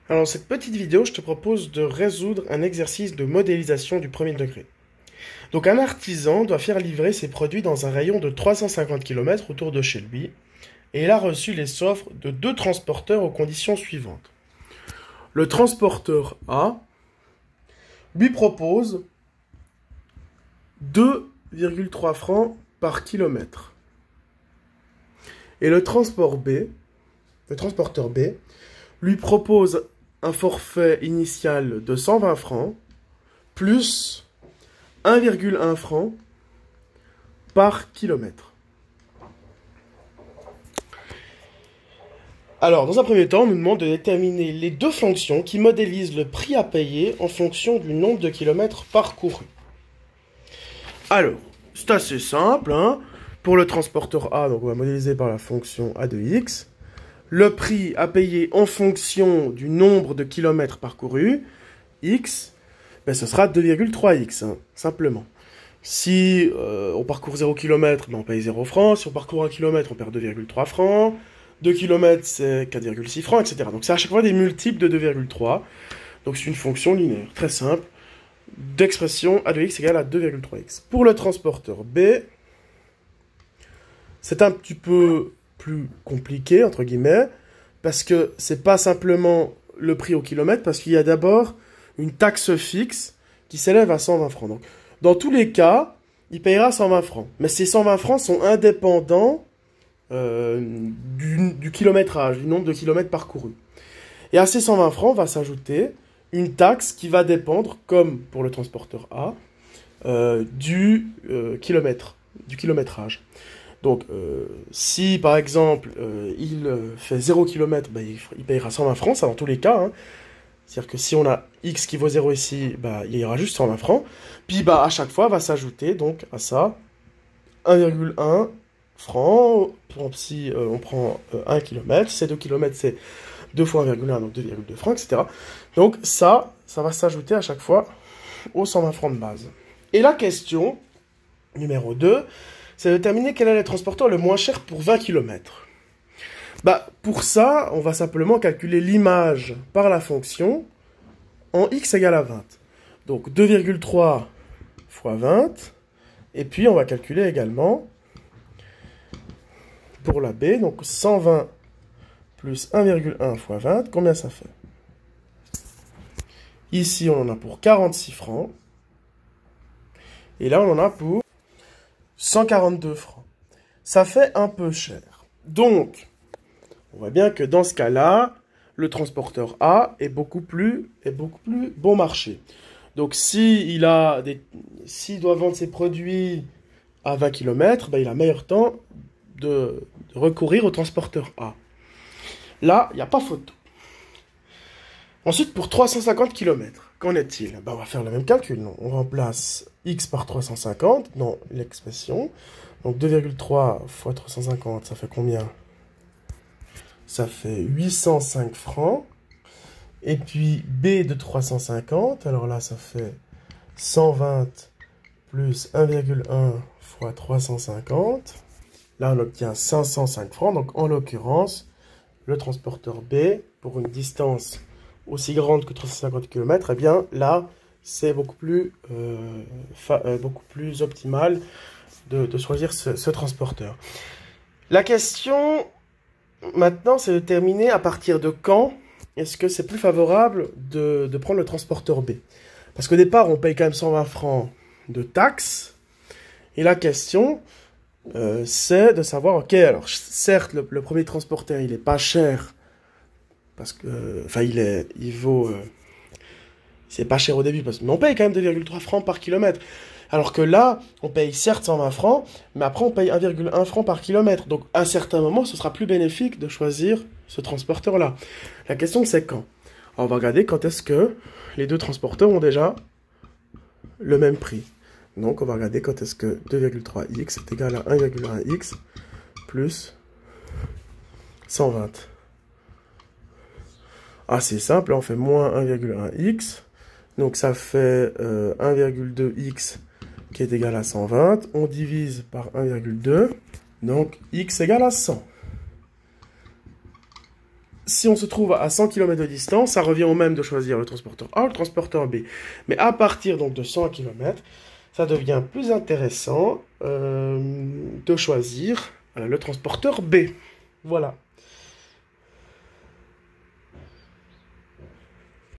Alors, dans cette petite vidéo, je te propose de résoudre un exercice de modélisation du premier degré. Donc, un artisan doit faire livrer ses produits dans un rayon de 350 km autour de chez lui, et il a reçu les offres de deux transporteurs aux conditions suivantes. Le transporteur A lui propose 2,3 francs par kilomètre. Et le transporteur B, lui propose un forfait initial de 120 francs plus 1,1 franc par kilomètre. Alors, dans un premier temps, on nous demande de déterminer les deux fonctions qui modélisent le prix à payer en fonction du nombre de kilomètres parcourus. Alors, c'est assez simple, hein. Pour le transporteur A, donc on va modéliser par la fonction A de x. Le prix à payer en fonction du nombre de kilomètres parcourus, x, ben ce sera 2,3x, hein, simplement. Si on parcourt 0 km, ben on paye 0 francs. Si on parcourt 1 km, on perd 2,3 francs. 2 km, c'est 4,6 francs, etc. Donc c'est à chaque fois des multiples de 2,3. Donc c'est une fonction linéaire, très simple, d'expression a de x égale à 2,3x. Pour le transporteur B, c'est un petit peu plus compliqué, entre guillemets, parce que c'est pas simplement le prix au kilomètre, parce qu'il y a d'abord une taxe fixe qui s'élève à 120 francs. Donc, dans tous les cas, il payera 120 francs. Mais ces 120 francs sont indépendants du kilométrage, du nombre de kilomètres parcourus. Et à ces 120 francs va s'ajouter une taxe qui va dépendre, comme pour le transporteur A, du kilométrage. Donc, si par exemple il fait 0 km, bah, il payera 120 francs, ça dans tous les cas. Hein. C'est-à-dire que si on a x qui vaut 0 ici, bah, il y aura juste 120 francs. Puis bah, à chaque fois va s'ajouter donc à ça 1,1 francs. Par exemple, si on prend 1 km, c'est 2 km, c'est 2 fois 1,1, donc 2,2 francs, etc. Donc ça va s'ajouter à chaque fois aux 120 francs de base. Et la question numéro 2, c'est de déterminer quel est le transporteur le moins cher pour 20 km. Bah, pour ça, on va simplement calculer l'image par la fonction en x égale à 20. Donc 2,3 fois 20. Et puis on va calculer également pour la B, donc 120 plus 1,1 fois 20, combien ça fait? Ici, on en a pour 46 francs. Et là, on en a pour 142 francs. Ça fait un peu cher. Donc, on voit bien que dans ce cas-là, le transporteur A est beaucoup plus bon marché. Donc, s'il doit vendre ses produits à 20 km, ben, il a meilleur temps de recourir au transporteur A. Là, il n'y a pas photo. Ensuite, pour 350 km, qu'en est-il? Ben, on va faire le même calcul. Non, on remplace x par 350 dans l'expression. Donc 2,3 fois 350, ça fait combien? Ça fait 805 francs. Et puis B de 350, alors là, ça fait 120 plus 1,1 fois 350. Là, on obtient 505 francs. Donc, en l'occurrence, le transporteur B, pour une distance aussi grande que 350 km, eh bien, là, c'est beaucoup plus optimal de choisir ce transporteur. La question, maintenant, c'est de déterminer à partir de quand est-ce que c'est plus favorable de prendre le transporteur B. Parce qu'au départ, on paye quand même 120 francs de taxes. Et la question, c'est de savoir, ok, alors certes, le premier transporteur, il est pas cher, parce que, enfin, c'est pas cher au début, mais on paye quand même 2,3 francs par kilomètre. Alors que là, on paye certes 120 francs, mais après on paye 1,1 francs par kilomètre. Donc à un certain moment, ce sera plus bénéfique de choisir ce transporteur-là. La question, c'est quand? Alors, on va regarder quand est-ce que les deux transporteurs ont déjà le même prix. Donc, on va regarder quand est-ce que 2,3x est égal à 1,1x plus 120. Ah, c'est simple, on fait moins 1,1x. Donc, ça fait 1,2x qui est égal à 120. On divise par 1,2. Donc, x égale à 100. si on se trouve à 100 km de distance, ça revient au même de choisir le transporteur A ou le transporteur B. Mais à partir donc de 100 km, ça devient plus intéressant de choisir le transporteur B. Voilà.